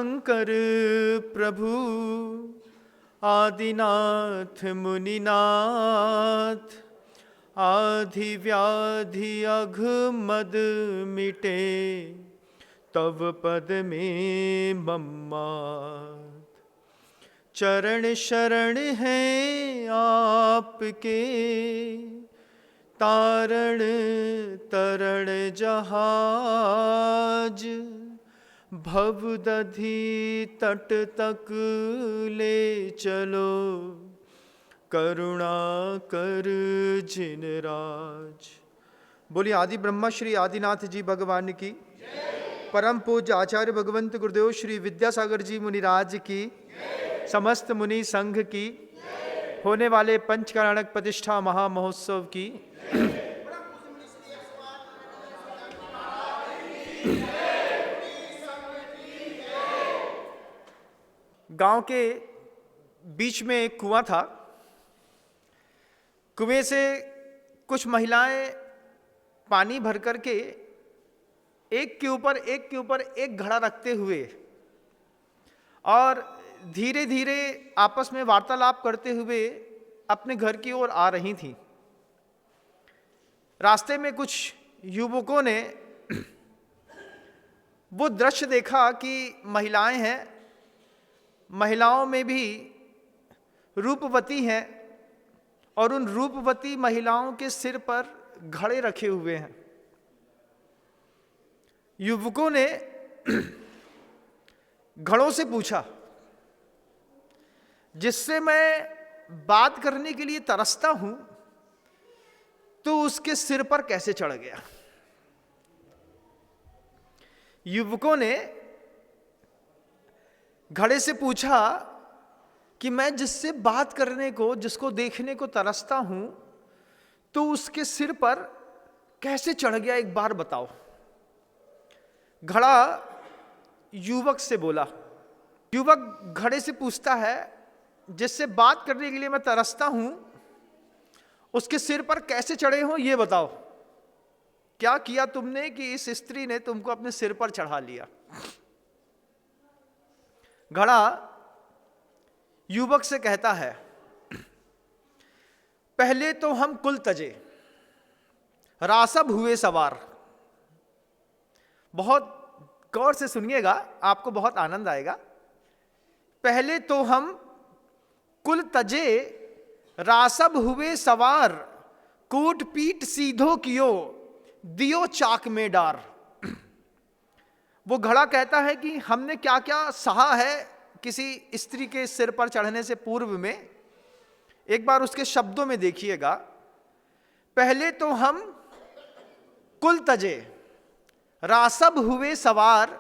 शंकर प्रभु आदिनाथ मुनिनाथ, आधि व्याधि अघ मद मिटे तव पद में मम्मात। चरण शरण है आपके, तारण तरण जहाज, भव दधि तट तक ले चलो, करुणा कर जिन राज। बोलिए आदि ब्रह्मा श्री आदिनाथ जी भगवान की, परम पूज्य आचार्य भगवंत गुरुदेव श्री विद्यासागर जी मुनिराज की, समस्त मुनि संघ की, होने वाले पंचकर्णक प्रतिष्ठा महामहोत्सव की, गांव के बीच में एक कुआं था। कुएं से कुछ महिलाएं पानी भर करके एक के ऊपर एक घड़ा रखते हुए और धीरे धीरे आपस में वार्तालाप करते हुए अपने घर की ओर आ रही थीं। रास्ते में कुछ युवकों ने वो दृश्य देखा कि महिलाएं हैं, महिलाओं में भी रूपवती हैं और उन रूपवती महिलाओं के सिर पर घड़े रखे हुए हैं। युवकों ने घड़ों से पूछा, जिससे मैं बात करने के लिए तरसता हूं तो उसके सिर पर कैसे चढ़ गया। युवकों ने घड़े से पूछा कि मैं जिससे बात करने को, जिसको देखने को तरसता हूं, तो उसके सिर पर कैसे चढ़ गया, एक बार बताओ। घड़ा युवक से बोला। युवक घड़े से पूछता है, जिससे बात करने के लिए मैं तरसता हूं, उसके सिर पर कैसे चढ़े हो ये बताओ। क्या किया तुमने कि इस स्त्री ने तुमको अपने सिर पर चढ़ा लिया। घड़ा युवक से कहता है, पहले तो हम कुल तजे, रासब हुए सवार। बहुत गौर से सुनिएगा, आपको बहुत आनंद आएगा। पहले तो हम कुल तजे, रासब हुए सवार, कूट पीट सीधो कियो, दियो चाक में डार। वो घड़ा कहता है कि हमने क्या क्या सहा है किसी स्त्री के सिर पर चढ़ने से पूर्व में। एक बार उसके शब्दों में देखिएगा। पहले तो हम कुल तजे, रासब हुए सवार,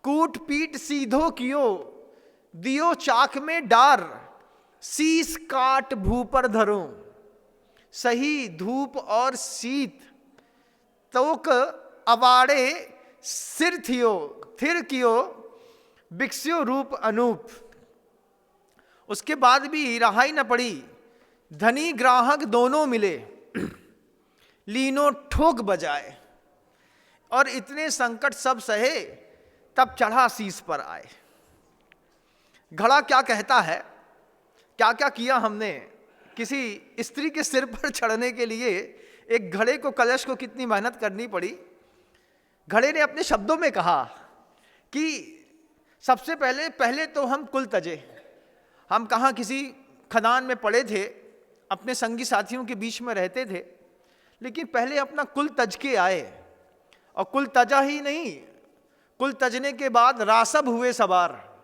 कूट पीट सीधो कियो, दियो चाक में डार, शीस काट भू पर धरो, सही धूप और शीत, तोक अवाड़े सिर थियो, थिर कियो, बिक्स्यो रूप अनूप। उसके बाद भी रहाई न पड़ी, धनी ग्राहक दोनों मिले, लीनो ठोक बजाए, और इतने संकट सब सहे, तब चढ़ा शीस पर आए। घड़ा क्या कहता है, क्या क्या किया हमने किसी स्त्री के सिर पर चढ़ने के लिए। एक घड़े को, कलश को कितनी मेहनत करनी पड़ी। घड़े ने अपने शब्दों में कहा कि सबसे पहले तो हम कुल तजे, हम कहाँ किसी खदान में पड़े थे, अपने संगी साथियों के बीच में रहते थे, लेकिन पहले अपना कुल तज के आए। और कुल तजा ही नहीं, कुल तजने के बाद रासब हुए सवार,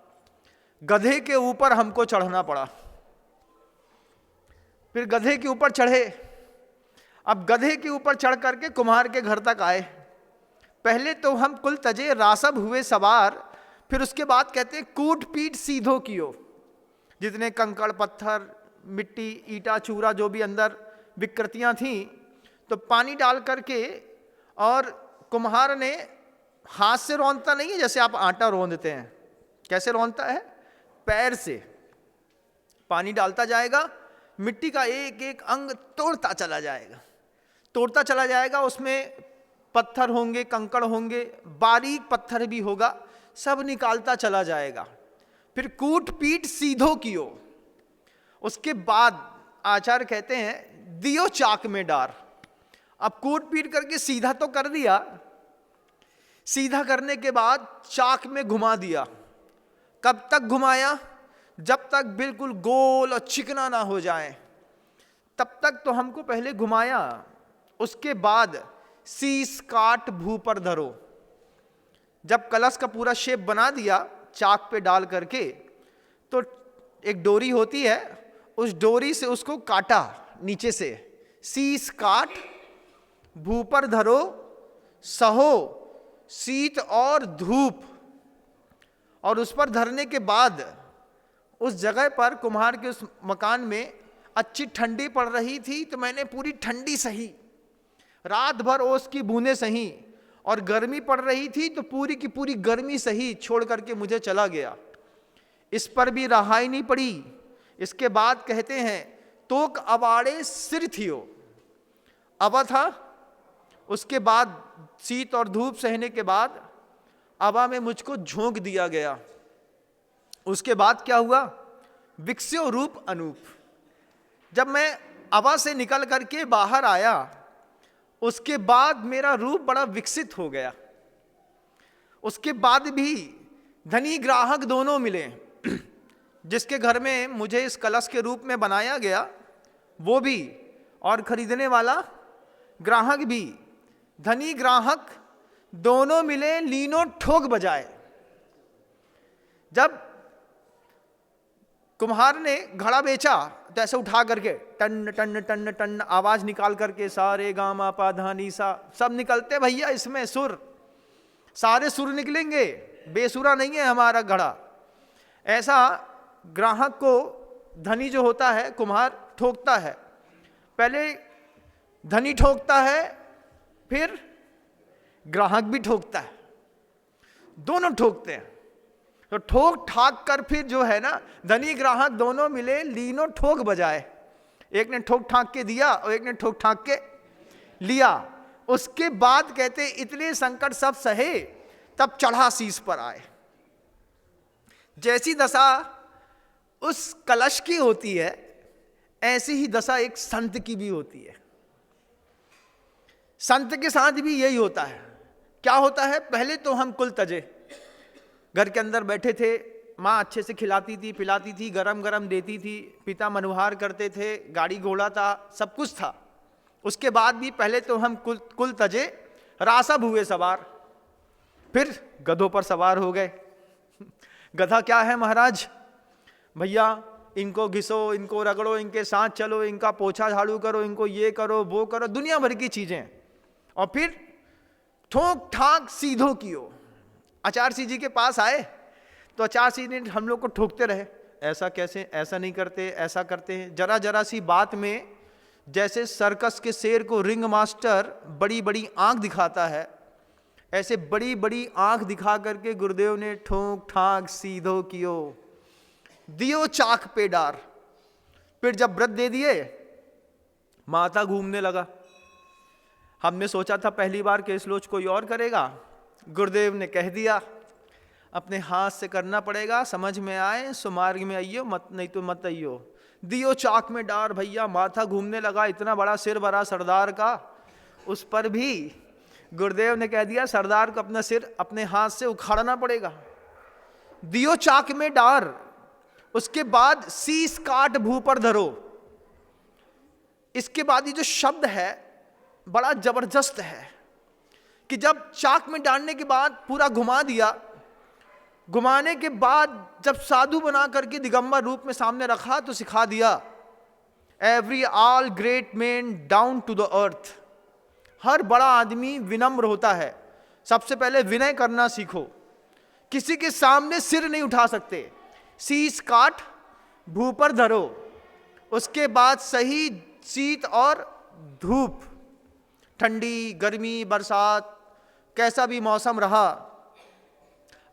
गधे के ऊपर हमको चढ़ना पड़ा। फिर गधे के ऊपर चढ़े। अब गधे के ऊपर चढ़ करके कुम्हार के घर तक आए। पहले तो हम कुल तजे, रासब हुए सवार, फिर उसके बाद कहते हैं कूट पीट सीधो कियो। जितने कंकड़ पत्थर, मिट्टी, ईटा, चूरा, जो भी अंदर विकृतियां थीं, तो पानी डाल करके, और कुम्हार ने हाथ से रौंदता नहीं है जैसे आप आटा रौंदते हैं, कैसे रौंदता है, पैर से पानी डालता जाएगा, मिट्टी का एक एक अंग तोड़ता चला जाएगा। उसमें पत्थर होंगे, कंकड़ होंगे, बारीक पत्थर भी होगा, सब निकालता चला जाएगा। फिर कूट पीट सीधो कियो। उसके बाद आचार्य कहते हैं दियो चाक में डार। अब कूट पीट करके सीधा तो कर दिया, सीधा करने के बाद चाक में घुमा दिया। कब तक घुमाया? जब तक बिल्कुल गोल और चिकना ना हो जाए तब तक तो हमको पहले घुमाया। उसके बाद शीश काट भू पर धरो। जब कलश का पूरा शेप बना दिया चाक पे डाल करके, तो एक डोरी होती है, उस डोरी से उसको काटा नीचे से। शीश काट भू पर धरो, सहो शीत और धूप। और उस पर धरने के बाद उस जगह पर कुम्हार के उस मकान में अच्छी ठंडी पड़ रही थी, तो मैंने पूरी ठंडी सही, रात भर ओस की बूंदें सही, और गर्मी पड़ रही थी तो पूरी की पूरी गर्मी सही, छोड़ करके मुझे चला गया। इस पर भी रहाई नहीं पड़ी। इसके बाद कहते हैं तोक अबाड़े सिर थियो। अबा था, उसके बाद शीत और धूप सहने के बाद अबा में मुझको झोंक दिया गया। उसके बाद क्या हुआ? विकस्यो रूप अनूप। जब मैं अबा से निकल करके बाहर आया, उसके बाद मेरा रूप बड़ा विकसित हो गया। उसके बाद भी धनी ग्राहक दोनों मिले। जिसके घर में मुझे इस कलश के रूप में बनाया गया वो भी, और खरीदने वाला ग्राहक भी, धनी ग्राहक दोनों मिले, लीनो ठोक बजाए। जब कुम्हार ने घड़ा बेचा तो ऐसे उठा करके टन टन टन टन आवाज निकाल करके, सारे गामा पा धा नी सा, सब निकलते भैया इसमें सुर, सारे सुर निकलेंगे, बेसुरा नहीं है हमारा घड़ा। ऐसा ग्राहक को धनी जो होता है कुम्हार ठोकता है। पहले धनी ठोकता है, फिर ग्राहक भी ठोकता है, दोनों ठोकते हैं। तो ठोक ठाक कर फिर जो है ना, धनी ग्राहक दोनों मिले, लीनो ठोक बजाए। एक ने ठोक ठाक के दिया और एक ने ठोक ठाक के लिया। उसके बाद कहते इतने संकट सब सहे, तब चढ़ा शीश पर आए। जैसी दशा उस कलश की होती है, ऐसी ही दशा एक संत की भी होती है। संत के साथ भी यही होता है। क्या होता है? पहले तो हम कुल तजे, घर के अंदर बैठे थे, माँ अच्छे से खिलाती थी, पिलाती थी, गरम गरम देती थी, पिता मनोहार करते थे, गाड़ी घोड़ा था, सब कुछ था। उसके बाद भी पहले तो हम कुल तजे, रासब हुए सवार, फिर गधों पर सवार हो गए। गधा क्या है महाराज? भैया इनको घिसो, इनको रगड़ो, इनके साथ चलो, इनका पोछा झाड़ू करो, इनको ये करो वो करो, दुनिया भर की चीजें। और फिर ठोक ठाक सीधो कियो। आचार्य सिंह जी के पास आए तो आचार्य सिंह ने हम लोग को ठोकते रहे, ऐसा कैसे, ऐसा नहीं करते, ऐसा करते हैं। जरा जरा सी बात में जैसे सर्कस के शेर को रिंग मास्टर बड़ी बड़ी आंख दिखाता है, ऐसे बड़ी बड़ी आंख दिखा करके गुरुदेव ने ठोक ठाक सीधो कियो, दियो चाक पे डार। फिर जब व्रत दे दिए, माथा घूमने लगा। हमने सोचा था पहली बार कि इस लोच कोई और करेगा, गुरुदेव ने कह दिया अपने हाथ से करना पड़ेगा, समझ में आए सो मार्ग में आइयो, मत नहीं तो मत आइयो। दियो चाक में डार। भैया माथा घूमने लगा, इतना बड़ा सिर भरा सरदार का, उस पर भी गुरुदेव ने कह दिया सरदार को अपना सिर अपने हाथ से उखाड़ना पड़ेगा। दियो चाक में डार। उसके बाद शीश काट भू पर धरो। इसके बाद ये जो शब्द है बड़ा जबरदस्त है कि जब चाक में डालने के बाद पूरा घुमा दिया, घुमाने के बाद जब साधु बना करके दिगंबर रूप में सामने रखा तो सिखा दिया, every all great man down to the earth. हर बड़ा आदमी विनम्र होता है। सबसे पहले विनय करना सीखो, किसी के सामने सिर नहीं उठा सकते। शीश काट भू पर धरो। उसके बाद सही शीत और धूप, ठंडी गर्मी बरसात कैसा भी मौसम रहा,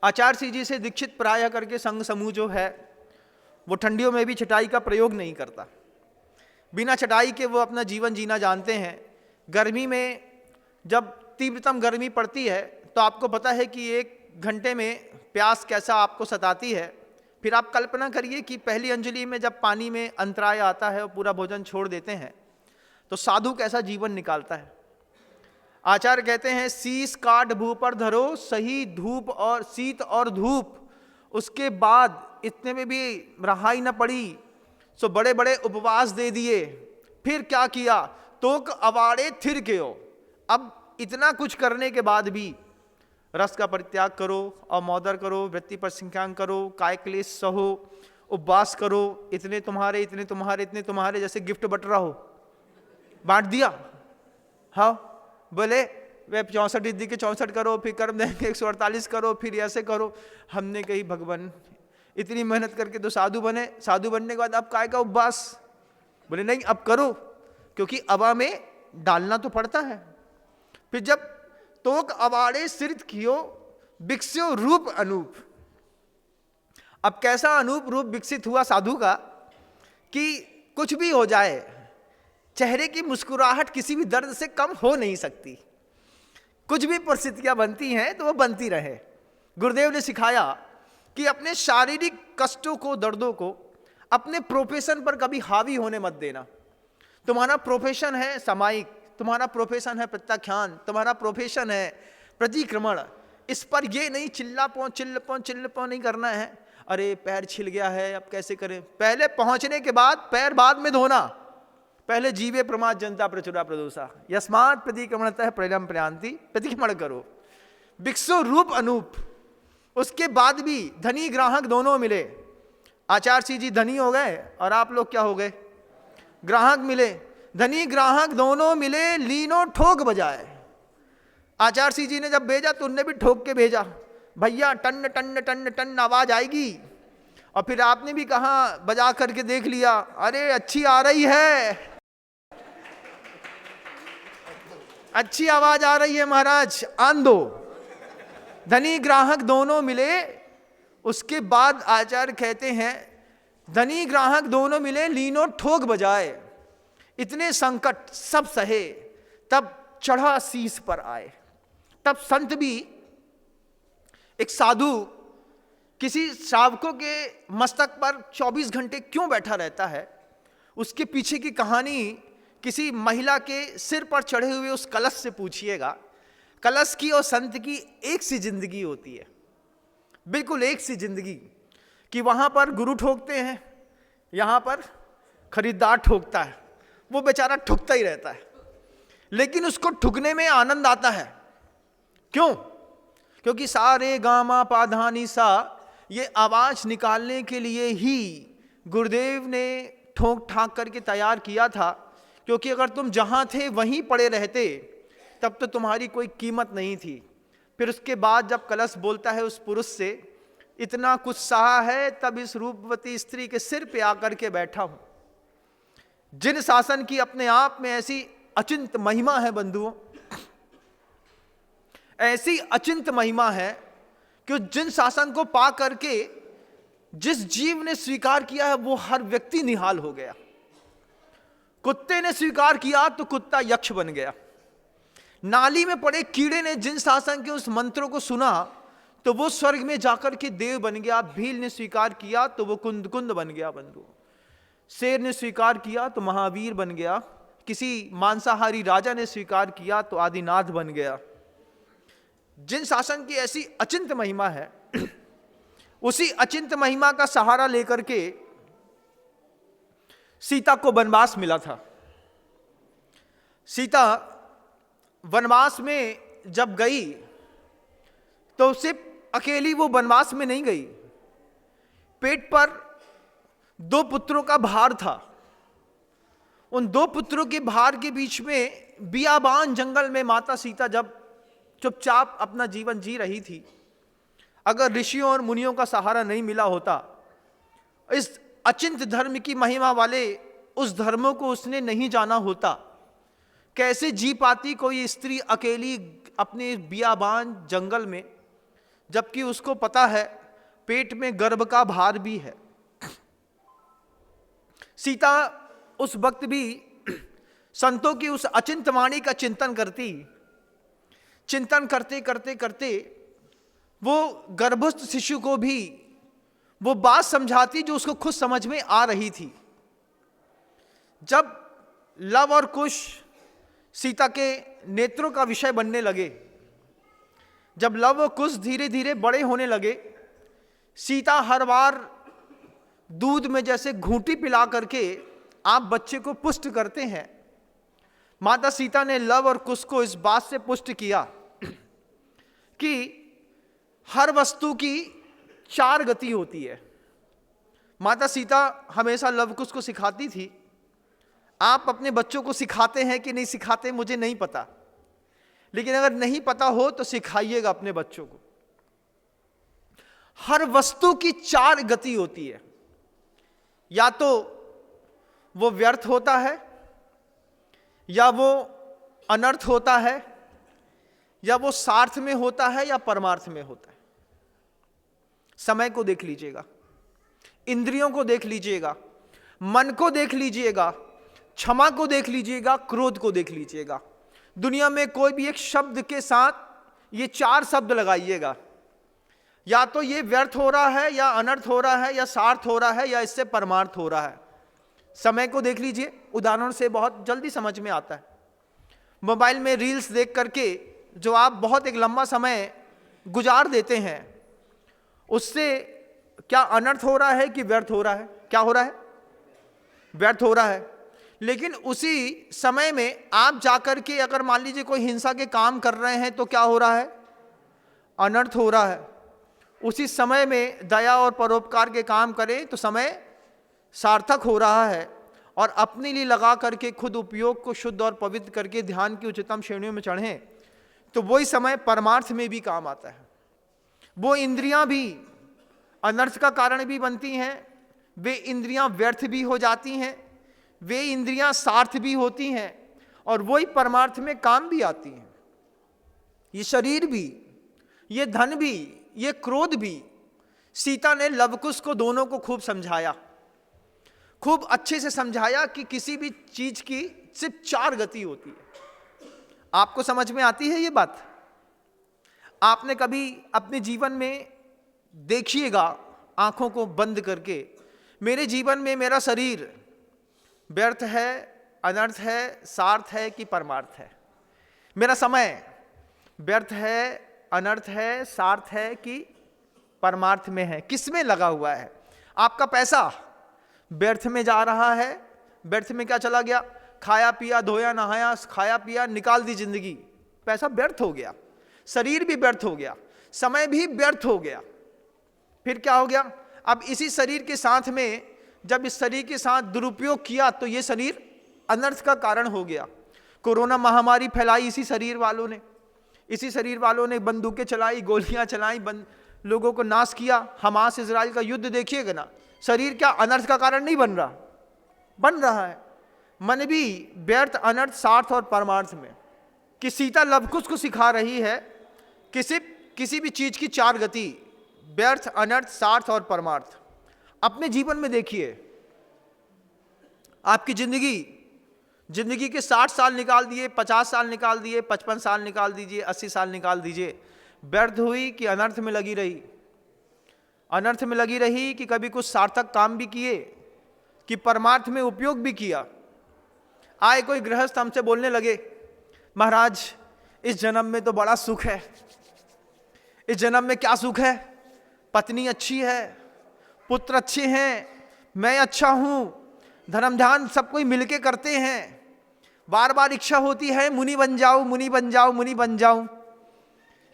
आचार्य सिंह जी से दीक्षित प्राय करके संघ समूह जो है वो ठंडियों में भी चटाई का प्रयोग नहीं करता। बिना चटाई के वो अपना जीवन जीना जानते हैं। गर्मी में जब तीव्रतम गर्मी पड़ती है तो आपको पता है कि 1 घंटे में प्यास कैसा आपको सताती है, फिर आप कल्पना करिए कि पहली अंजलि में जब पानी में अंतराय आता है और पूरा भोजन छोड़ देते हैं, तो साधु कैसा जीवन निकालता है। आचार्य कहते हैं, शीस काट भू पर धरो, सही धूप और शीत और धूप, उसके बाद इतने में भी रहाई न पड़ी, सो बड़े बड़े उपवास दे दिए। फिर क्या किया, तोक अवाड़े थिर के हो। अब इतना कुछ करने के बाद भी रस का परित्याग करो और मौदर करो, वृत्ति पर संख्यांक करो, काय क्लेश सहो, उपवास करो, इतने तुम्हारे इतने तुम्हारे इतने तुम्हारे, जैसे गिफ्ट बट रहा हो, बांट दिया। हाँ बोले वे 64 रिद्धि के 64 करो, फिर कर्म देंगे 148 करो, फिर ऐसे करो। हमने कही भगवान इतनी मेहनत करके तो साधु बने, साधु बनने के बाद अब काय का उपवास? बोले नहीं अब करो, क्योंकि अवा में डालना तो पड़ता है। फिर जब तोक अवाड़े सिरित कियो, विकस्यो रूप अनूप। अब कैसा अनूप रूप विकसित हुआ साधु का कि कुछ भी हो जाए, चेहरे की मुस्कुराहट किसी भी दर्द से कम हो नहीं सकती। कुछ भी परिस्थितियां बनती हैं तो वो बनती रहे। गुरुदेव ने सिखाया कि अपने शारीरिक कष्टों को, दर्दों को अपने प्रोफेशन पर कभी हावी होने मत देना। तुम्हारा प्रोफेशन है सामायिक, तुम्हारा प्रोफेशन है प्रत्याख्यान, तुम्हारा प्रोफेशन है प्रतिक्रमण, इस पर ये नहीं चिल्लापो नहीं करना है। अरे पैर छिल गया है अब कैसे करें, पहले पहुंचने के बाद पैर बाद में धोना। पहले जीवे प्रमाद जनता प्रचुरा प्रदोषा, यस्मात् प्रतिक्रमणतः प्रलम प्रयांति, प्रतिक्रमण करो, विकसो रूप अनूप। उसके बाद भी धनी ग्राहक दोनों मिले। आचार्य सिंह जी धनी हो गए और आप लोग क्या हो गए, ग्राहक मिले। धनी ग्राहक दोनों मिले, लीनो ठोक बजाए। आचार्य सिंह जी ने जब भेजा तो उनने भी ठोक के भेजा, भैया टन टन टन टन आवाज आएगी। और फिर आपने भी कहा, बजा करके देख लिया, अरे अच्छी आ रही है, अच्छी आवाज आ रही है महाराज, आन दो। धनी ग्राहक दोनों मिले। उसके बाद आचार्य कहते हैं, धनी ग्राहक दोनों मिले, लीनो ठोक बजाए। इतने संकट सब सहे, तब चढ़ा शीस पर आए। तब संत भी, एक साधु किसी श्रावकों के मस्तक पर 24 घंटे क्यों बैठा रहता है, उसके पीछे की कहानी किसी महिला के सिर पर चढ़े हुए उस कलश से पूछिएगा। कलश की और संत की एक सी जिंदगी होती है, बिल्कुल एक सी जिंदगी, कि वहां पर गुरु ठोकते हैं, यहां पर खरीदार ठोकता है, वो बेचारा ठुकता ही रहता है, लेकिन उसको ठुकने में आनंद आता है। क्यों? क्योंकि सारे गामा पाधानी सा, ये आवाज निकालने के लिए ही गुरुदेव ने ठोक ठाक करके तैयार किया था। क्योंकि अगर तुम जहां थे वहीं पड़े रहते तब तो तुम्हारी कोई कीमत नहीं थी। फिर उसके बाद जब कलश बोलता है उस पुरुष से, इतना कुछ सहा है तब इस रूपवती स्त्री के सिर पे आकर के बैठा हूं। जिन शासन की अपने आप में ऐसी अचिंत महिमा है बंधुओं, ऐसी अचिंत महिमा है कि जिन शासन को पा करके जिस जीव ने स्वीकार किया है वो हर व्यक्ति निहाल हो गया। कुत्ते ने स्वीकार किया तो कुत्ता यक्ष बन गया। नाली में पड़े कीड़े ने जिन शासन के उस मंत्रों को सुना तो वो स्वर्ग में जाकर के देव बन गया। भील ने स्वीकार किया तो वो कुंद बन गया बंधु। शेर ने स्वीकार किया तो महावीर बन गया। किसी मांसाहारी राजा ने स्वीकार किया तो आदिनाथ बन गया। जिन शासन की ऐसी अचिंत महिमा है, उसी अचिंत महिमा का सहारा लेकर के सीता को वनवास मिला था। सीता वनवास में जब गई तो सिर्फ अकेली वो वनवास में नहीं गई, पेट पर 2 पुत्रों का भार था। उन 2 पुत्रों के भार के बीच में बियाबान जंगल में माता सीता जब चुपचाप अपना जीवन जी रही थी, अगर ऋषियों और मुनियों का सहारा नहीं मिला होता, इस अचिंत धर्म की महिमा वाले उस धर्मों को उसने नहीं जाना होता, कैसे जी पाती कोई स्त्री अकेली अपने बियाबान जंगल में, जबकि उसको पता है पेट में गर्भ का भार भी है। सीता उस वक्त भी संतों की उस अचिंत वाणी का चिंतन करती। चिंतन करते करते करते वो गर्भस्थ शिशु को भी वो बात समझाती जो उसको खुद समझ में आ रही थी। जब लव और कुश सीता के नेत्रों का विषय बनने लगे, जब लव और कुश धीरे धीरे बड़े होने लगे, सीता हर बार दूध में जैसे घूंटी पिला करके आप बच्चे को पुष्ट करते हैं, माता सीता ने लव और कुश को इस बात से पुष्ट किया कि हर वस्तु की 4 गति होती है। माता सीता हमेशा लव कुश को सिखाती थी। आप अपने बच्चों को सिखाते हैं कि नहीं सिखाते मुझे नहीं पता, लेकिन अगर नहीं पता हो तो सिखाइएगा अपने बच्चों को। हर वस्तु की 4 गति होती है, या तो वो व्यर्थ होता है, या वो अनर्थ होता है, या वो सार्थ में होता है, या परमार्थ में होता है। समय को देख लीजिएगा, इंद्रियों को देख लीजिएगा, मन को देख लीजिएगा, क्षमा को देख लीजिएगा, क्रोध को देख लीजिएगा। दुनिया में कोई भी एक शब्द के साथ ये 4 शब्द लगाइएगा, या तो ये व्यर्थ हो रहा है, या अनर्थ हो रहा है, या सार्थ हो रहा है, या इससे परमार्थ हो रहा है। समय को देख लीजिए, उदाहरण से बहुत जल्दी समझ में आता है। मोबाइल में रील्स देख करके जो आप बहुत एक लंबा समय गुजार देते हैं, उससे क्या अनर्थ हो रहा है कि व्यर्थ हो रहा है? क्या हो रहा है? व्यर्थ हो रहा है। लेकिन उसी समय में आप जाकर के अगर मान लीजिए कोई हिंसा के काम कर रहे हैं तो क्या हो रहा है? अनर्थ हो रहा है। उसी समय में दया और परोपकार के काम करें तो समय सार्थक हो रहा है, और अपने लिए लगा करके खुद उपयोग को शुद्ध और पवित्र करके ध्यान की उच्चतम श्रेणियों में चढ़ें तो वही समय परमार्थ में भी काम आता है। वो इंद्रियां भी अनर्थ का कारण भी बनती हैं, वे इंद्रियां व्यर्थ भी हो जाती हैं, वे इंद्रियां सार्थ भी होती हैं, और वही परमार्थ में काम भी आती हैं। ये शरीर भी, ये धन भी, ये क्रोध भी। सीता ने लवकुश को दोनों को खूब समझाया, खूब अच्छे से समझाया कि किसी भी चीज की सिर्फ 4 गति होती है। आपको समझ में आती है ये बात? आपने कभी अपने जीवन में देखिएगा आंखों को बंद करके, मेरे जीवन में मेरा शरीर व्यर्थ है, अनर्थ है, सार्थ है कि परमार्थ है? मेरा समय व्यर्थ है, अनर्थ है, सार्थ है कि परमार्थ में है? किस में लगा हुआ है? आपका पैसा व्यर्थ में जा रहा है। व्यर्थ में क्या चला गया? खाया पिया, धोया नहाया, खाया पिया, निकाल दी जिंदगी, पैसा व्यर्थ हो गया। शरीर भी व्यर्थ हो गया, समय भी व्यर्थ हो गया। फिर क्या हो गया? अब इसी शरीर के साथ में जब इस शरीर के साथ दुरुपयोग किया तो ये शरीर अनर्थ का कारण हो गया। कोरोना महामारी फैलाई इसी शरीर वालों ने, इसी शरीर वालों ने बंदूकें चलाई, गोलियां चलाई, लोगों को नाश किया। हमास इजराइल का युद्ध देखिएगा ना, शरीर क्या अनर्थ का कारण नहीं बन रहा? बन रहा है। मन भी व्यर्थ, अनर्थ, सार्थ और परमार्थ में। कि सीता लवकुश को सिखा रही है किसी भी चीज की 4 गति, व्यर्थ, अनर्थ, सार्थ और परमार्थ। अपने जीवन में देखिए, आपकी जिंदगी के 60 साल निकाल दिए, 50 साल निकाल दिए, 55 साल निकाल दीजिए, 80 साल निकाल दीजिए, व्यर्थ हुई कि अनर्थ में लगी रही? अनर्थ में लगी रही कि कभी कुछ सार्थक काम भी किए, कि परमार्थ में उपयोग भी किया? आए कोई गृहस्थ हमसे बोलने लगे, महाराज इस जन्म में तो बड़ा सुख है। इस जन्म में क्या सुख है? पत्नी अच्छी है, पुत्र अच्छे हैं, मैं अच्छा हूं, धर्म ध्यान सब कोई मिलके करते हैं, बार बार इच्छा होती है मुनि बन जाऊं, मुनि बन जाऊं, मुनि बन जाऊं,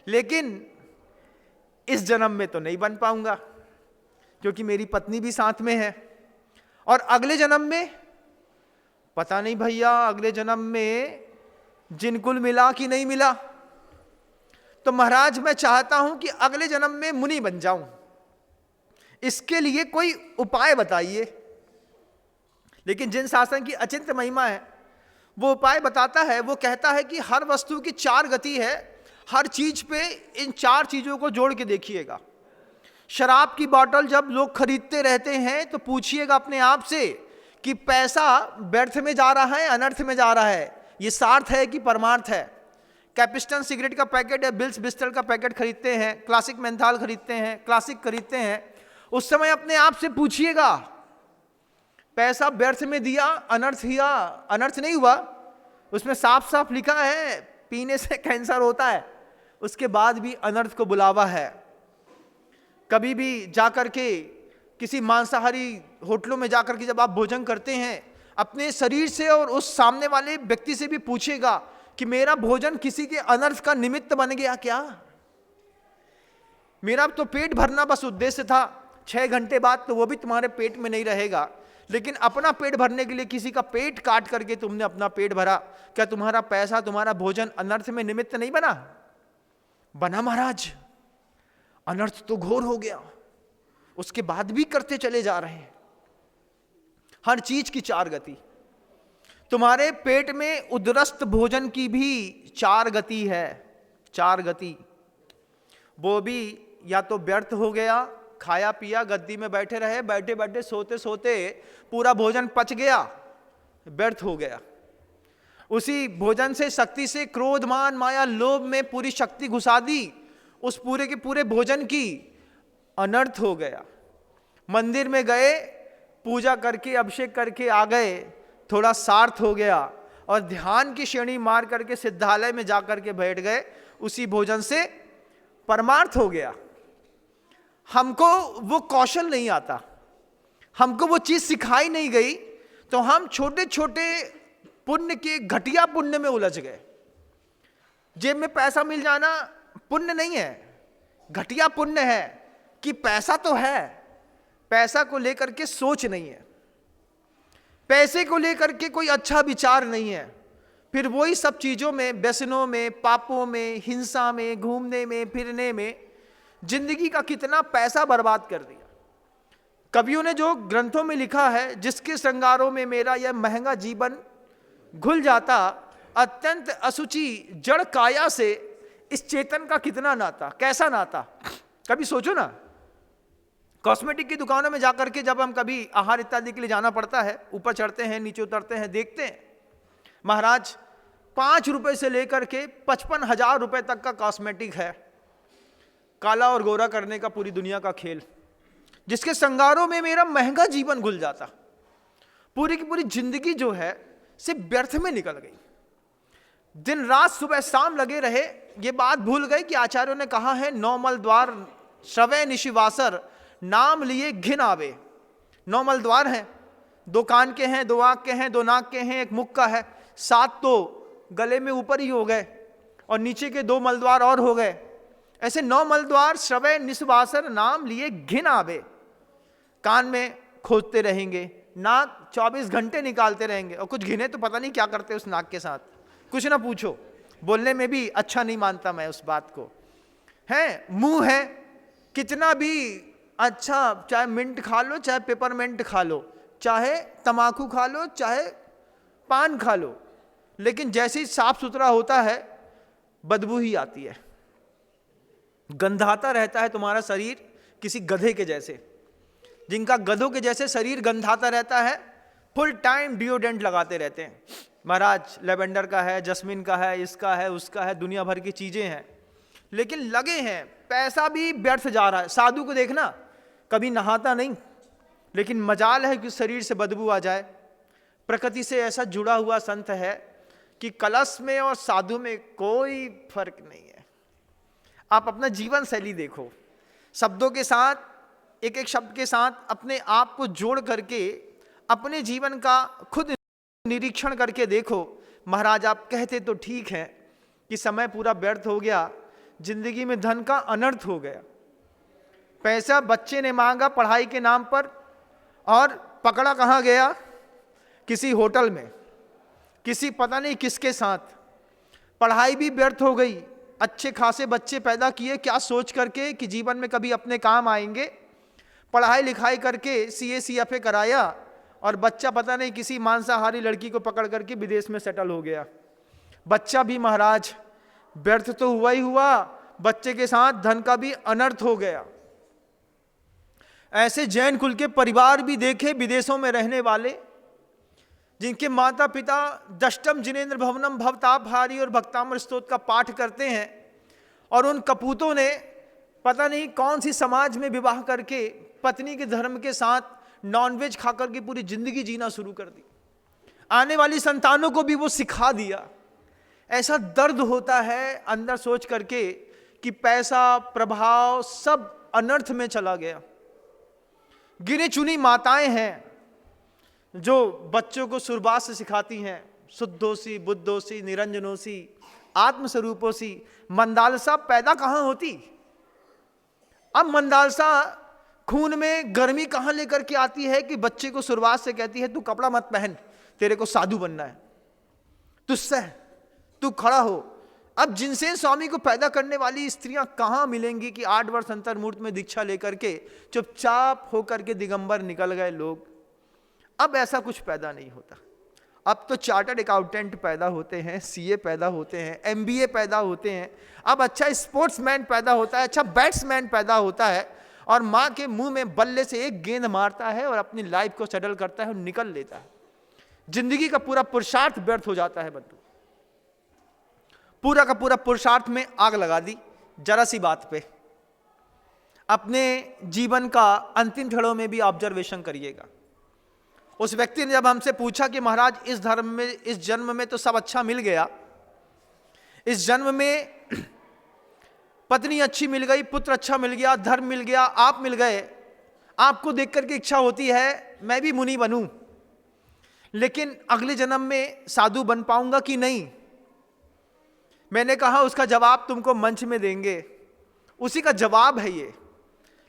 लेकिन इस जन्म में तो नहीं बन पाऊंगा क्योंकि मेरी पत्नी भी साथ में है। और अगले जन्म में पता नहीं भैया, अगले जन्म में जिनकुल मिला कि नहीं मिला। तो महाराज मैं चाहता हूं कि अगले जन्म में मुनि बन जाऊं, इसके लिए कोई उपाय बताइए। लेकिन जिन शासन की अचिंत्य महिमा है वो उपाय बताता है। वो कहता है कि हर वस्तु की 4 गति है, हर चीज पे इन 4 चीजों को जोड़ के देखिएगा। शराब की बोतल जब लोग खरीदते रहते हैं तो पूछिएगा अपने आप से कि पैसा व्यर्थ में जा रहा है, अनर्थ में जा रहा है, ये सार्थ है कि परमार्थ है? कैपिस्टन सिगरेट का पैकेट या बिल्स बिस्टल का पैकेट खरीदते हैं, क्लासिक मेंथाल खरीदते हैं, क्लासिक खरीदते हैं, उस समय अपने आप से पूछिएगा, पैसा व्यर्थ में दिया, अनर्थ हुआ? अनर्थ नहीं हुआ। उसमें साफ साफ लिखा है पीने से कैंसर होता है, उसके बाद भी अनर्थ को बुलावा है। कभी भी जाकर के किसी मांसाहारी होटलों में जाकर के जब आप भोजन करते हैं, अपने शरीर से और उस सामने वाले व्यक्ति से भी पूछेगा कि मेरा भोजन किसी के अनर्थ का निमित्त बन गया क्या? मेरा तो पेट भरना बस उद्देश्य था, 6 घंटे बाद तो वो भी तुम्हारे पेट में नहीं रहेगा, लेकिन अपना पेट भरने के लिए किसी का पेट काट करके तुमने अपना पेट भरा, क्या तुम्हारा पैसा, तुम्हारा भोजन अनर्थ में निमित्त नहीं बना? बना महाराज। अनर्थ तो घोर हो गया, उसके बाद भी करते चले जा रहे हैं। हर चीज की 4 गति। तुम्हारे पेट में उदरस्त भोजन की भी 4 गति है, 4 गति। वो भी या तो व्यर्थ हो गया, खाया पिया गद्दी में बैठे रहे, बैठे बैठे सोते सोते पूरा भोजन पच गया, व्यर्थ हो गया। उसी भोजन से शक्ति से क्रोध मान माया लोभ में पूरी शक्ति घुसा दी, उस पूरे के पूरे भोजन की, अनर्थ हो गया। मंदिर में गए, पूजा करके अभिषेक करके आ गए, थोड़ा सार्थ हो गया, और ध्यान की श्रेणी मार करके सिद्धालय में जाकर के बैठ गए, उसी भोजन से परमार्थ हो गया। हमको वो कौशल नहीं आता, हमको वो चीज सिखाई नहीं गई, तो हम छोटे छोटे पुण्य के घटिया पुण्य में उलझ गए। जेब में पैसा मिल जाना पुण्य नहीं है, घटिया पुण्य है कि पैसा तो है, पैसा को लेकर के सोच नहीं है, पैसे को लेकर के कोई अच्छा विचार नहीं है, फिर वही सब चीजों में, व्यसनों में, पापों में, हिंसा में, घूमने में फिरने में जिंदगी का कितना पैसा बर्बाद कर दिया। कवियों ने जो ग्रंथों में लिखा है, जिसके श्रृंगारों में मेरा यह महंगा जीवन घुल जाता, अत्यंत असुचि जड़ काया से इस चेतन का कितना नाता, कैसा नाता। कभी सोचो ना, कॉस्मेटिक की दुकानों में जाकर के जब हम कभी आहार इत्यादि के लिए जाना पड़ता है, ऊपर चढ़ते हैं, नीचे उतरते हैं, देखते हैं महाराज 5 रुपए से लेकर के 55,000 रुपए तक का कॉस्मेटिक है, काला और गोरा करने का पूरी दुनिया का खेल, जिसके श्रृंगारों में मेरा महंगा जीवन घुल जाता। पूरी की पूरी जिंदगी जो है सिर्फ व्यर्थ में निकल गई। दिन रात सुबह शाम लगे रहे, ये बात भूल गए कि आचार्यों ने कहा है, 9 मल द्वार श्रवै निशिवासर, नाम लिए घिन आवे। 9 मल द्वार हैं, 2 कान के हैं, 2 आंख के हैं, 2 नाक के हैं, 1 मुख का है, 7 तो गले में ऊपर ही हो गए, और नीचे के 2 मलद्वार और हो गए। ऐसे 9 मलद्वार श्रवै निशिवासर, नाम लिए घिन आवे। कान में खोदते रहेंगे, नाक 24 घंटे निकालते रहेंगे, और कुछ घिने तो पता नहीं क्या करते उस नाक के साथ, कुछ ना पूछो। बोलने में भी अच्छा नहीं मानता मैं उस बात को। है मुंह है, कितना भी अच्छा, चाहे मिंट खा लो, चाहे पेपरमेंट खा लो, चाहे तमाकू खा लो, चाहे पान खा लो, लेकिन जैसे ही साफ सुथरा होता है बदबू ही आती है, गंधाता रहता है तुम्हारा शरीर, किसी गधे के जैसे। जिनका गधों के जैसे शरीर गंधाता रहता है, फुल टाइम डिओडेंट लगाते रहते हैं। महाराज लेवेंडर का है, जस्मिन का है, इसका है, उसका है, दुनिया भर की चीजें हैं, लेकिन लगे हैं, पैसा भी व्यर्थ जा रहा है। साधु को देखना, कभी नहाता नहीं, लेकिन मजाल है कि शरीर से बदबू आ जाए। प्रकृति से ऐसा जुड़ा हुआ संत है कि कलश में और साधु में कोई फर्क नहीं है। आप अपना जीवन शैली देखो, शब्दों के साथ, एक एक शब्द के साथ अपने आप को जोड़ करके अपने जीवन का खुद निरीक्षण करके देखो। महाराज आप कहते तो ठीक है कि समय पूरा व्यर्थ हो गया, जिंदगी में धन का अनर्थ हो गया। पैसा बच्चे ने मांगा पढ़ाई के नाम पर, और पकड़ा कहाँ गया? किसी होटल में, किसी पता नहीं किसके साथ। पढ़ाई भी व्यर्थ हो गई, अच्छे खासे बच्चे पैदा किए, क्या सोच करके कि जीवन में कभी अपने काम आएंगे। पढ़ाई लिखाई करके CA CFA कराया, और बच्चा पता नहीं किसी मांसाहारी लड़की को पकड़ करके विदेश में सेटल हो गया। बच्चा भी महाराज व्यर्थ तो हुआ ही हुआ, बच्चे के साथ धन का भी अनर्थ हो गया। ऐसे जैन कुल के परिवार भी देखे विदेशों में रहने वाले, जिनके माता पिता दष्टम जिनेन्द्र भवनम भवतापहारी और भक्तामृत स्तोत्र का पाठ करते हैं, और उन कपूतों ने पता नहीं कौन सी समाज में विवाह करके पत्नी के धर्म के साथ नॉनवेज खाकर के पूरी जिंदगी जीना शुरू कर दी। आने वाली संतानों को भी वो सिखा दिया। ऐसा दर्द होता है अंदर सोच करके कि पैसा, प्रभाव सब अनर्थ में चला गया। गिने चुनी माताएं हैं जो बच्चों को शुरुआत से सिखाती हैं शुद्धोसी, बुद्धोसी, निरंजनोसी, आत्मस्वरूपोसी। मंदालसा पैदा कहाँ होती? अब मंदालसा खून में गर्मी कहाँ लेकर के आती है कि बच्चे को शुरुआत से कहती है तू कपड़ा मत पहन, तेरे को साधु बनना है, तू सह, तू खड़ा हो। अब जिनसेन स्वामी को पैदा करने वाली स्त्रियां कहाँ मिलेंगी कि 8 वर्ष अंतर्मूर्त में दीक्षा लेकर के चुपचाप होकर के दिगंबर निकल गए लोग। अब ऐसा कुछ पैदा नहीं होता। अब तो चार्टर्ड अकाउंटेंट पैदा होते हैं, सीए पैदा होते हैं, एमबीए पैदा होते हैं। अब अच्छा स्पोर्ट्समैन पैदा होता है, अच्छा बैट्समैन पैदा होता है, और माँ के मुंह में बल्ले से एक गेंद मारता है और अपनी लाइफ को सेटल करता है और निकल लेता है। जिंदगी का पूरा पुरुषार्थ व्यर्थ हो जाता है बंधु। पूरा का पूरा पुरुषार्थ में आग लगा दी जरा सी बात पे। अपने जीवन का अंतिम क्षणों में भी ऑब्जर्वेशन करिएगा। उस व्यक्ति ने जब हमसे पूछा कि महाराज इस धर्म में, इस जन्म में तो सब अच्छा मिल गया, इस जन्म में पत्नी अच्छी मिल गई, पुत्र अच्छा मिल गया, धर्म मिल गया, आप मिल गए, आपको देख करके इच्छा होती है मैं भी मुनि बनूं, लेकिन अगले जन्म में साधु बन पाऊंगा कि नहीं? मैंने कहा उसका जवाब तुमको मंच में देंगे। उसी का जवाब है ये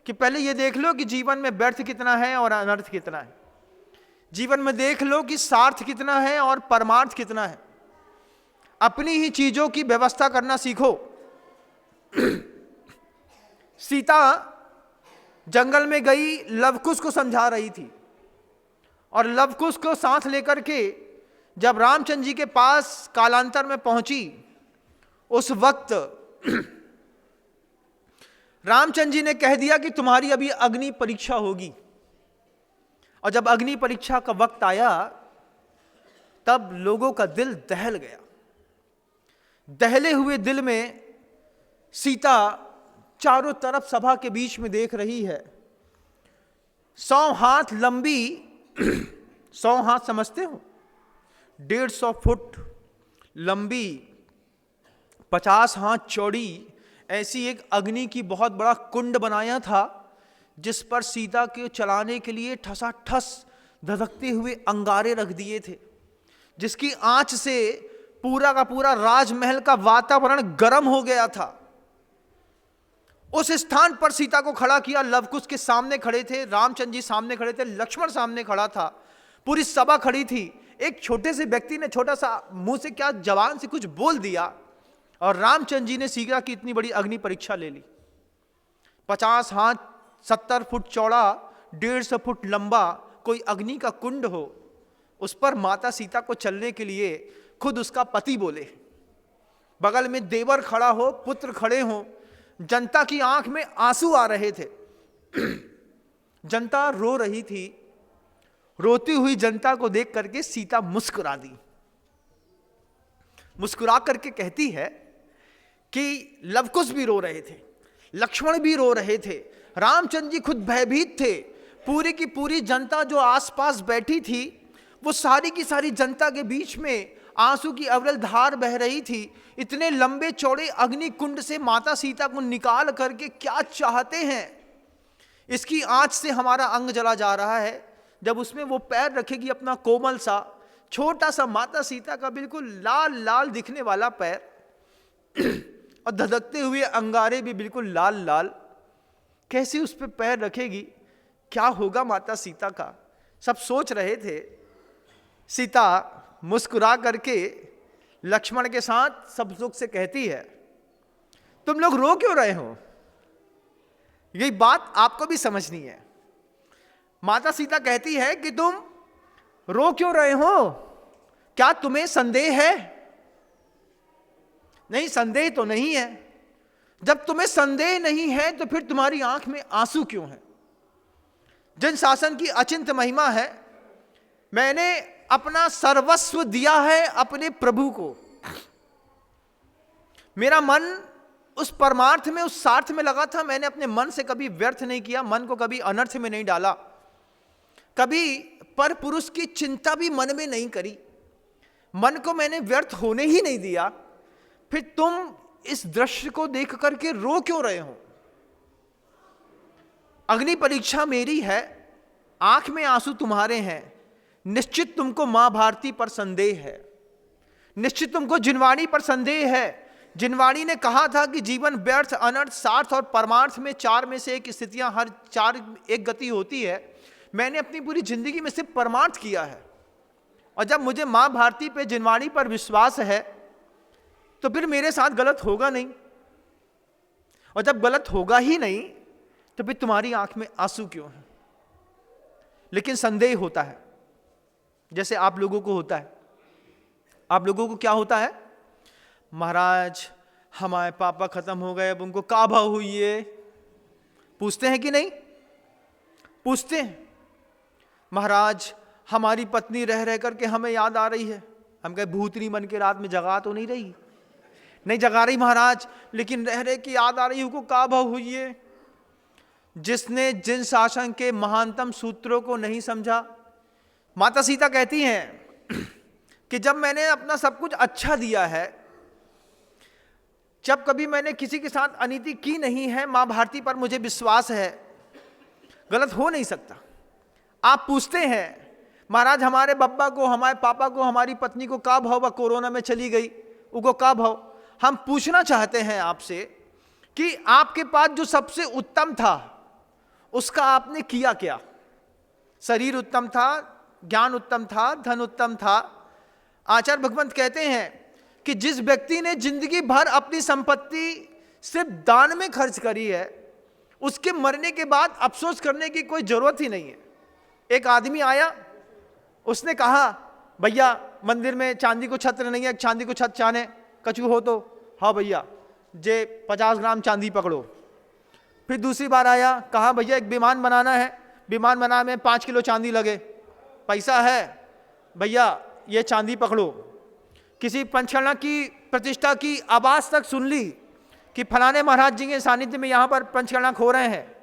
कि पहले ये देख लो कि जीवन में व्यर्थ कितना है और अनर्थ कितना है। जीवन में देख लो कि सार्थ कितना है और परमार्थ कितना है। अपनी ही चीजों की व्यवस्था करना सीखो। सीता जंगल में गई, लवकुश को समझा रही थी, और लवकुश को साथ लेकर के जब रामचंद्र जी के पास कालांतर में पहुंची, उस वक्त रामचंद्र जी ने कह दिया कि तुम्हारी अभी अग्नि परीक्षा होगी। और जब अग्नि परीक्षा का वक्त आया तब लोगों का दिल दहल गया। दहले हुए दिल में सीता चारों तरफ सभा के बीच में देख रही है। 100 हाथ लंबी 100 हाथ समझते हो? 150 फुट लंबी, 50 हाथ चौड़ी ऐसी एक अग्नि की बहुत बड़ा कुंड बनाया था, जिस पर सीता के चलाने के लिए ठसाठस धधकते हुए अंगारे रख दिए थे, जिसकी आंच से पूरा का पूरा राजमहल का वातावरण गर्म हो गया था। उस स्थान पर सीता को खड़ा किया। लवकुश के सामने खड़े थे, रामचंद्र जी सामने खड़े थे, लक्ष्मण सामने खड़ा था, पूरी सभा खड़ी थी। एक छोटे से व्यक्ति ने छोटा सा मुंह से क्या जवान से कुछ बोल दिया, और रामचंद्र जी ने सीता की इतनी बड़ी अग्नि परीक्षा ले ली। 50 हाथ 70 फुट चौड़ा, 150 फुट लंबा कोई अग्नि का कुंड हो, उस पर माता सीता को चलने के लिए खुद उसका पति बोले, बगल में देवर खड़ा हो, पुत्र खड़े हो, जनता की आंख में आंसू आ रहे थे। जनता रो रही थी। रोती हुई जनता को देख करके सीता मुस्कुरा दी। मुस्कुरा करके कहती है कि लवकुश भी रो रहे थे, लक्ष्मण भी रो रहे थे, रामचंद्र जी खुद भयभीत थे। पूरी की पूरी जनता जो आसपास बैठी थी, वो सारी की सारी जनता के बीच में आंसू की अविरल धार बह रही थी। इतने लंबे चौड़े अग्नि कुंड से माता सीता को निकाल करके क्या चाहते हैं? इसकी आंच से हमारा अंग जला जा रहा है। जब उसमें वो पैर रखेगी अपना कोमल सा छोटा सा, माता सीता का बिल्कुल लाल लाल दिखने वाला पैर, और धधकते हुए अंगारे भी बिल्कुल लाल लाल, कैसे उस पर पैर रखेगी? क्या होगा माता सीता का? सब सोच रहे थे। सीता मुस्कुरा करके लक्ष्मण के साथ सब लोग से कहती है, तुम लोग रो क्यों रहे हो? यही बात आपको भी समझनी है। माता सीता कहती है कि तुम रो क्यों रहे हो? क्या तुम्हें संदेह है? नहीं, संदेह तो नहीं है। जब तुम्हें संदेह नहीं है तो फिर तुम्हारी आंख में आंसू क्यों है? जन शासन की अचिंत्य महिमा है। मैंने अपना सर्वस्व दिया है अपने प्रभु को। मेरा मन उस परमार्थ में, उस सार्थ में लगा था। मैंने अपने मन से कभी व्यर्थ नहीं किया, मन को कभी अनर्थ में नहीं डाला, कभी पर पुरुष की चिंता भी मन में नहीं करी, मन को मैंने व्यर्थ होने ही नहीं दिया। फिर तुम इस दृश्य को देख करके रो क्यों रहे हो? अग्नि परीक्षा मेरी है, आंख में आंसू तुम्हारे हैं। निश्चित तुमको मां भारती पर संदेह है, निश्चित तुमको जिनवाणी पर संदेह है। जिनवाणी ने कहा था कि जीवन व्यर्थ, अनर्थ, सार्थ और परमार्थ में चार में से एक स्थितियां, हर चार एक गति होती है। मैंने अपनी पूरी जिंदगी में सिर्फ परमार्थ किया है, और जब मुझे मां भारती पे, जिनवाणी पर विश्वास है, तो फिर मेरे साथ गलत होगा नहीं। और जब गलत होगा ही नहीं तो फिर तुम्हारी आंख में आंसू क्यों है? लेकिन संदेह होता है, जैसे आप लोगों को होता है। आप लोगों को क्या होता है? महाराज हमारे पापा खत्म हो गए, अब उनको का भाव हुई है? पूछते हैं कि नहीं? पूछते हैं। महाराज हमारी पत्नी रह रह करके हमें याद आ रही है। हम कहे भूतनी मन के रात में जगा तो नहीं रही? नहीं जगा रही महाराज, लेकिन रह रहे की याद आ रही, उनको का भाव हुई है? जिसने जिन शासन के महानतम सूत्रों को नहीं समझा। माता सीता कहती हैं कि जब मैंने अपना सब कुछ अच्छा दिया है, जब कभी मैंने किसी के साथ अनीति की नहीं है, मां भारती पर मुझे विश्वास है, गलत हो नहीं सकता। आप पूछते हैं महाराज हमारे बब्बा को, हमारे पापा को, हमारी पत्नी को का भाव, कोरोना में चली गई, उनको का भाव? हम पूछना चाहते हैं आपसे कि आपके पास जो सबसे उत्तम था उसका आपने किया क्या? शरीर उत्तम था, ज्ञान उत्तम था, धन उत्तम था। आचार्य भगवंत कहते हैं कि जिस व्यक्ति ने जिंदगी भर अपनी संपत्ति सिर्फ दान में खर्च करी है, उसके मरने के बाद अफसोस करने की कोई जरूरत ही नहीं है। एक आदमी आया, उसने कहा भैया मंदिर में चांदी को छत्र नहीं है, चांदी को छत चाने कछु हो तो? हाँ भैया जे 50 ग्राम चांदी पकड़ो। फिर दूसरी बार आया, कहा भैया एक विमान बनाना है, विमान बनाने में 5 किलो चांदी लगे, पैसा है भैया ये चांदी पकड़ो। किसी पंचकर्णा की प्रतिष्ठा की आवाज तक सुन ली कि फलाने महाराज जी के सानिध्य में यहाँ पर पंचकर्णा खो रहे हैं,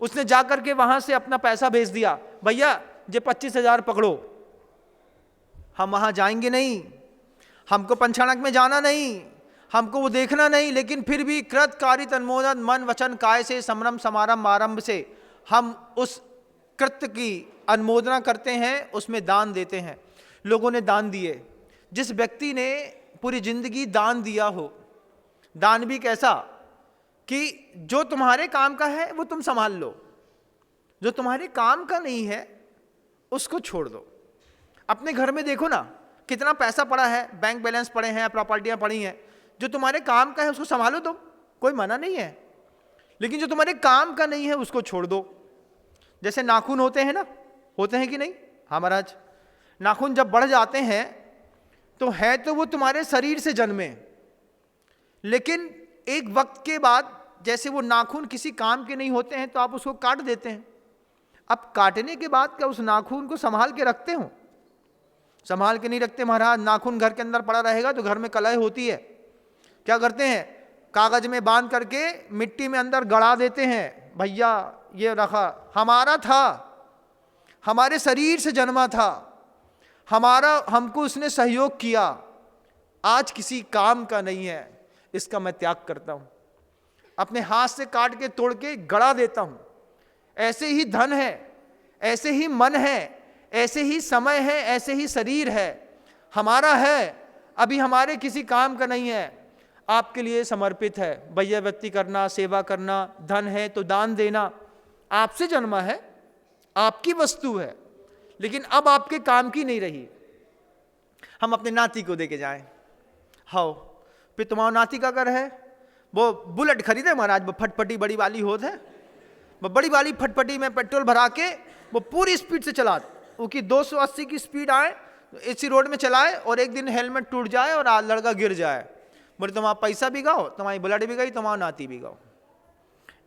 उसने जाकर के वहां से अपना पैसा भेज दिया, भैया ये 25,000 पकड़ो। हम वहां जाएंगे नहीं, हमको पंचकर्णक में जाना नहीं, हमको वो देखना नहीं, लेकिन फिर भी कृत कारित अनुमोदन मन वचन काय से समरम समारंभ आरंभ से हम उस कृत्य की अनुमोदना करते हैं, उसमें दान देते हैं। लोगों ने दान दिए। जिस व्यक्ति ने पूरी जिंदगी दान दिया हो, दान भी कैसा कि जो तुम्हारे काम का है वो तुम संभाल लो, जो तुम्हारे काम का नहीं है उसको छोड़ दो। अपने घर में देखो ना कितना पैसा पड़ा है, बैंक बैलेंस पड़े हैं, प्रॉपर्टियां पड़ी हैं, जो तुम्हारे काम का है उसको संभालो तुम, कोई मना नहीं है। लेकिन जो तुम्हारे काम का नहीं है उसको छोड़ दो। जैसे नाखून होते हैं ना, होते हैं कि नहीं? हाँ महाराज, नाखून जब बढ़ जाते हैं तो है तो वो तुम्हारे शरीर से जन्मे, लेकिन एक वक्त के बाद जैसे वो नाखून किसी काम के नहीं होते हैं तो आप उसको काट देते हैं। अब काटने के बाद क्या उस नाखून को संभाल के रखते हो? संभाल के नहीं रखते महाराज। नाखून घर के अंदर पड़ा रहेगा तो घर में कलह होती है। क्या करते हैं? कागज में बांध करके मिट्टी में अंदर गड़ा देते हैं, भैया ये रखा, हमारा था, हमारे शरीर से जन्मा था, हमारा, हमको उसने सहयोग किया, आज किसी काम का नहीं है, इसका मैं त्याग करता हूं, अपने हाथ से काट के तोड़ के गड़ा देता हूं। ऐसे ही धन है, ऐसे ही मन है, ऐसे ही समय है, ऐसे ही शरीर है, हमारा है, अभी हमारे किसी काम का नहीं है, आपके लिए समर्पित है। भैया व्यक्ति करना, सेवा करना, धन है तो दान देना, आपसे जन्मा है, आपकी वस्तु है, लेकिन अब आपके काम की नहीं रही। हम अपने नाती को देके जाएं, हाओ फिर तुम्हारा नाती का कर है, वो बुलेट खरीदे महाराज, वो फटफटी बड़ी वाली होत है, वो बड़ी वाली फटफटी में पेट्रोल भरा के वो पूरी स्पीड से चला, उसकी 280 की स्पीड आए तो इसी रोड में चलाए और एक दिन हेलमेट टूट जाए और लड़का गिर जाए, बोले तुम्हारा पैसा भी गाओ, तुम्हारी बुलेट भी गई, तुम्हारा नाती भी गाओ।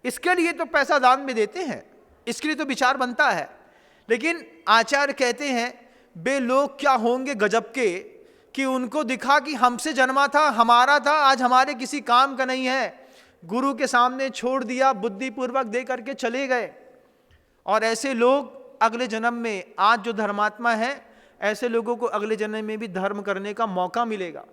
इसके लिए तो पैसा दान में देते हैं, इसके लिए तो विचार बनता है। लेकिन आचार्य कहते हैं वे लोग क्या होंगे गजब के कि उनको दिखा कि हमसे जन्मा था, हमारा था, आज हमारे किसी काम का नहीं है, गुरु के सामने छोड़ दिया, बुद्धिपूर्वक दे करके चले गए। और ऐसे लोग अगले जन्म में, आज जो धर्मात्मा है, ऐसे लोगों को अगले जन्म में भी धर्म करने का मौका मिलेगा।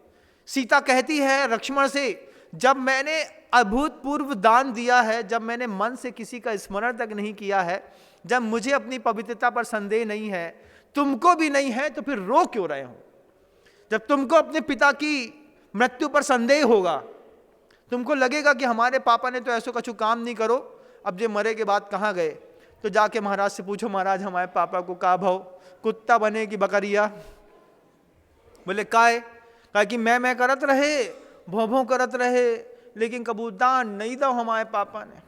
सीता कहती है लक्ष्मण से, जब मैंने अभूतपूर्व दान दिया है, जब मैंने मन से किसी का स्मरण तक नहीं किया है, जब मुझे अपनी पवित्रता पर संदेह नहीं है, तुमको भी नहीं है, तो फिर रो क्यों रहे हो? जब तुमको अपने पिता की मृत्यु पर संदेह होगा, तुमको लगेगा कि हमारे पापा ने तो ऐसा कछु काम नहीं करो, अब जे मरे के बाद कहाँ गए, तो जाके महाराज से पूछो, महाराज हमारे पापा को का भाव, कुत्ता बने कि बकरिया? बोले काहे? कहा कि मैं करत रहे, भों भों करत रहे, लेकिन कबूतदान नहीं दो हमारे पापा ने।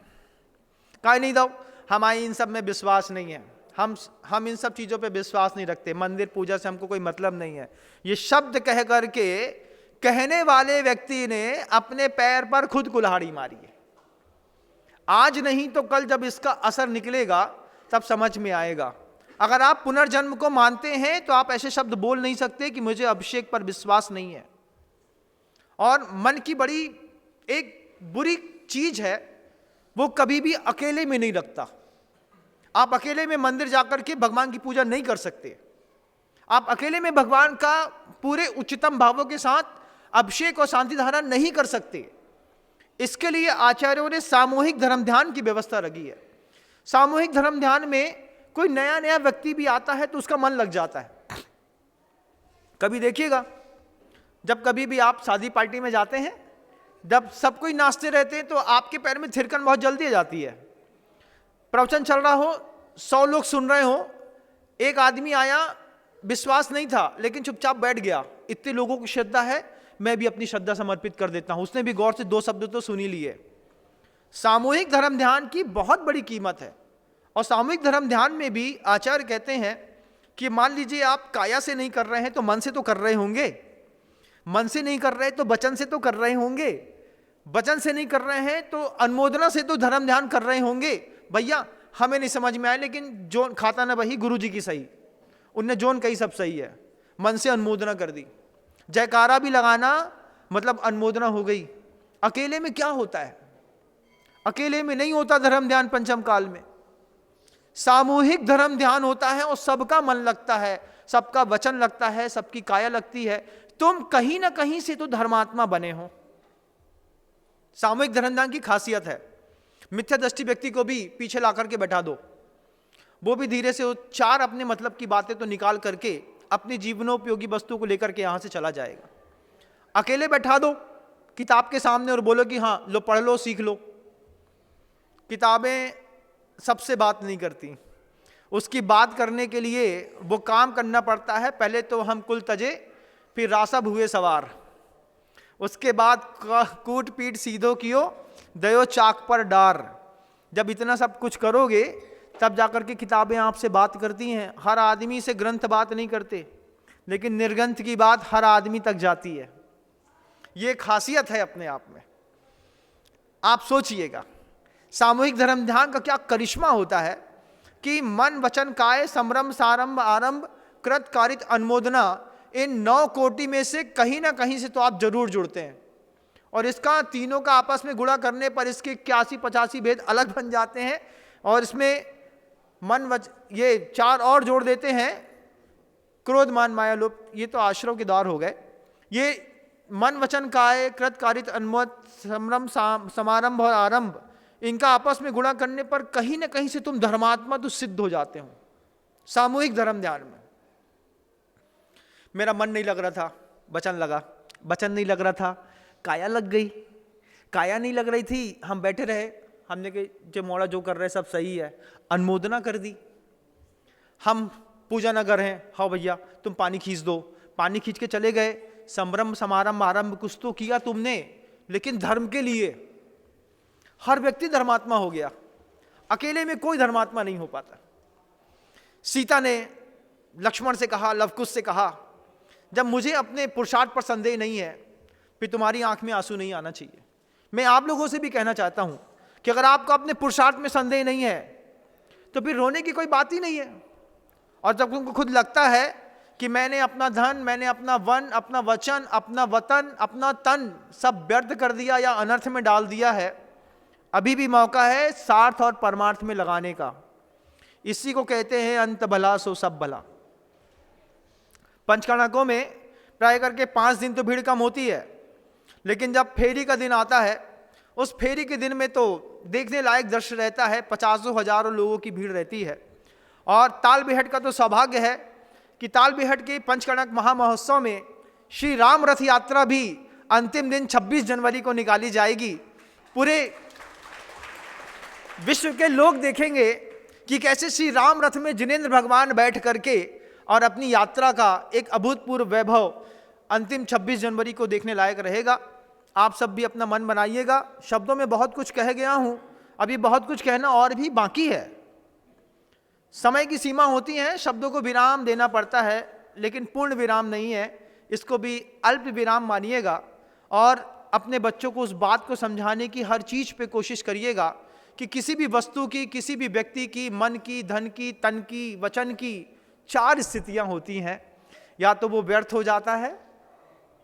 काहे नहीं दो? हमारी इन सब में विश्वास नहीं है, हम इन सब चीज़ों पे विश्वास नहीं रखते, मंदिर पूजा से हमको कोई मतलब नहीं है। ये शब्द कह करके कहने वाले व्यक्ति ने अपने पैर पर खुद कुल्हाड़ी मारी है। आज नहीं तो कल जब इसका असर निकलेगा तब समझ में आएगा। अगर आप पुनर्जन्म को मानते हैं तो आप ऐसे शब्द बोल नहीं सकते कि मुझे अभिषेक पर विश्वास नहीं है। और मन की बड़ी एक बुरी चीज है, वो कभी भी अकेले में नहीं रखता। आप अकेले में मंदिर जाकर के भगवान की पूजा नहीं कर सकते। आप अकेले में भगवान का पूरे उच्चतम भावों के साथ अभिषेक और शांति धारा नहीं कर सकते। इसके लिए आचार्यों ने सामूहिक धर्म ध्यान की व्यवस्था रखी है। सामूहिक धर्म ध्यान में कोई नया नया व्यक्ति भी आता है तो उसका मन लग जाता है। कभी देखिएगा, जब कभी भी आप शादी पार्टी में जाते हैं, जब सब कोई नाचते रहते हैं तो आपके पैर में थिरकन बहुत जल्दी आ जाती है। प्रवचन चल रहा हो, 100 लोग सुन रहे हो, एक आदमी आया, विश्वास नहीं था लेकिन चुपचाप बैठ गया, इतने लोगों की श्रद्धा है, मैं भी अपनी श्रद्धा समर्पित कर देता हूं। उसने भी गौर से 2 शब्द तो सुन ही लिए। सामूहिक धर्म ध्यान की बहुत बड़ी कीमत है। और सामूहिक धर्म ध्यान में भी आचार्य कहते हैं कि मान लीजिए आप काया से नहीं कर रहे हैं तो मन से तो कर रहे होंगे, मन से नहीं कर रहे तो वचन से तो कर रहे होंगे, वचन से नहीं कर रहे हैं तो अनुमोदना से तो धर्म ध्यान कर रहे होंगे। भैया हमें नहीं समझ में आया, लेकिन जो खाता ना वही गुरु जी की सही, उनने जोन कही सब सही है, मन से अनुमोदना कर दी। जयकारा भी लगाना मतलब अनुमोदना हो गई। अकेले में क्या होता है? अकेले में नहीं होता धर्म ध्यान पंचम काल में। सामूहिक धर्म ध्यान होता है और सबका मन लगता है, सबका वचन लगता है, सबकी काया लगती है। तुम कहीं ना कहीं से तो धर्मात्मा बने हो। सामूहिक धर्म ध्यान की खासियत है, मिथ्या दृष्टि व्यक्ति को भी पीछे ला करके बैठा दो, वो भी धीरे से 4 अपने मतलब की बातें तो निकाल करके अपनी जीवनोपयोगी वस्तु को लेकर के यहां से चला जाएगा। अकेले बैठा दो किताब के सामने और बोलो कि हाँ लो पढ़ लो सीख लो। किताबें सबसे बात नहीं करती, उसकी बात करने के लिए वो काम करना पड़ता है। पहले तो हम कुल तजे, फिर रासब हुए सवार, उसके बाद कूट पीट सीधो कियो, दयो चाक पर डार। जब इतना सब कुछ करोगे तब जाकर के किताबें आपसे बात करती हैं। हर आदमी से ग्रंथ बात नहीं करते, लेकिन निर्ग्रंथ की बात हर आदमी तक जाती है। ये खासियत है अपने आप में। आप सोचिएगा सामूहिक धर्म ध्यान का क्या करिश्मा होता है कि मन वचन काय संरम सारंभ आरंभ कृत कारित अनुमोदना, इन 9 कोटि में से कहीं ना कहीं से तो आप जरूर जुड़ते हैं। और इसका तीनों का आपस में गुणा करने पर इसके 81-85 भेद अलग बन जाते हैं। और इसमें ये 4 और जोड़ देते हैं, क्रोध मान माया लोभ, ये तो आश्रव के द्वार हो गए। ये मन वचन काय कृत कारित अनुमोद संरम समारंभ और आरंभ, इनका आपस में गुणा करने पर कहीं ना कहीं से तुम धर्मात्मा तो सिद्ध हो जाते हो। सामूहिक धर्म ध्यान में मेरा मन नहीं लग रहा था, वचन लगा, वचन नहीं लग रहा था, काया लग गई। काया नहीं लग रही थी, हम बैठे रहे, हमने कहा जो मोड़ा जो कर रहे सब सही है, अनुमोदना कर दी। हम पूजा नगर हैं, हाँ भैया तुम पानी खींच दो, पानी खींच के चले गए। संभ्रम समारंभ आरंभ कुछ तो किया तुमने, लेकिन धर्म के लिए। हर व्यक्ति धर्मात्मा हो गया, अकेले में कोई धर्मात्मा नहीं हो पाता। सीता ने लक्ष्मण से कहा, लवकुश से कहा, जब मुझे अपने पुरुषार्थ पर संदेह नहीं है फिर तुम्हारी आंख में आंसू नहीं आना चाहिए। मैं आप लोगों से भी कहना चाहता हूं कि अगर आपको अपने पुरुषार्थ में संदेह नहीं है तो फिर रोने की कोई बात ही नहीं है। और जब तुमको खुद लगता है कि मैंने अपना धन, मैंने अपना वन, अपना वचन, अपना वतन, अपना तन सब व्यर्थ कर दिया या अनर्थ में डाल दिया है, अभी भी मौका है सार्थ और परमार्थ में लगाने का। इसी को कहते हैं अंत भला सो सब भला। पंचकर्णकों में प्राय करके 5 दिन तो भीड़ कम होती है, लेकिन जब फेरी का दिन आता है, उस फेरी के दिन में तो देखने लायक दृश्य रहता है। 50,000 लोगों की भीड़ रहती है। और ताल बिहट का तो सौभाग्य है कि ताल बिहट के पंचकर्णक महामहोत्सव में श्री राम रथ यात्रा भी अंतिम दिन 26 जनवरी को निकाली जाएगी। पूरे विश्व के लोग देखेंगे कि कैसे श्री राम रथ में जिनेंद्र भगवान बैठ करके और अपनी यात्रा का एक अभूतपूर्व वैभव अंतिम 26 जनवरी को देखने लायक रहेगा। आप सब भी अपना मन बनाइएगा। शब्दों में बहुत कुछ कह गया हूं, अभी बहुत कुछ कहना और भी बाकी है। समय की सीमा होती है, शब्दों को विराम देना पड़ता है, लेकिन पूर्ण विराम नहीं है, इसको भी अल्प विराम मानिएगा। और अपने बच्चों को उस बात को समझाने की हर चीज पे कोशिश करिएगा कि किसी भी वस्तु की, किसी भी व्यक्ति की, मन की, धन की, तन की, वचन की 4 स्थितियां होती हैं। या तो वो व्यर्थ हो जाता है,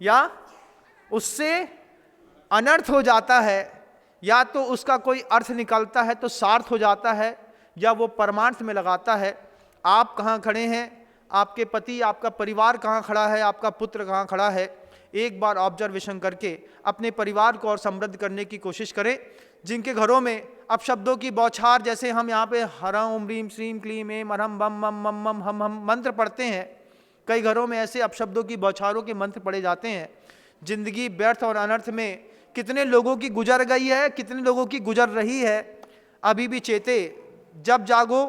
या उससे अनर्थ हो जाता है, या तो उसका कोई अर्थ निकलता है तो सार्थ हो जाता है, या वो परमार्थ में लगाता है। आप कहाँ खड़े हैं, आपके पति, आपका परिवार कहाँ खड़ा है, आपका पुत्र कहाँ खड़ा है, एक बार ऑब्जर्वेशन करके अपने परिवार को और समृद्ध करने की कोशिश करें। जिनके घरों में अब शब्दों की बौछार, जैसे हम यहाँ पे हरम ह्रीम श्रीम क्लीम एम हरम बम मम मम मम हम मंत्र पढ़ते हैं, कई घरों में ऐसे अपशब्दों की बौछारों के मंत्र पढ़े जाते हैं। जिंदगी व्यर्थ और अनर्थ में कितने लोगों की गुजर गई है, कितने लोगों की गुजर रही है। अभी भी चेते, जब जागो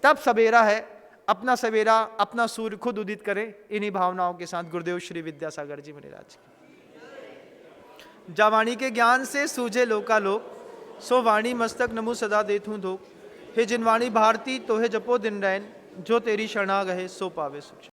तब सवेरा है। अपना सवेरा, अपना सूर्य खुद उदित करें। इन्हीं भावनाओं के साथ गुरुदेव श्री विद्यासागर जी महाराज की। जा वाणी के ज्ञान से सूझे लोकालोक, सो वाणी मस्तक नमु सदा देथूं धोख। हे जिनवाणी भारती तो है जपो दिन रैन, जो तेरी शरणा गहे सो पावे सुख।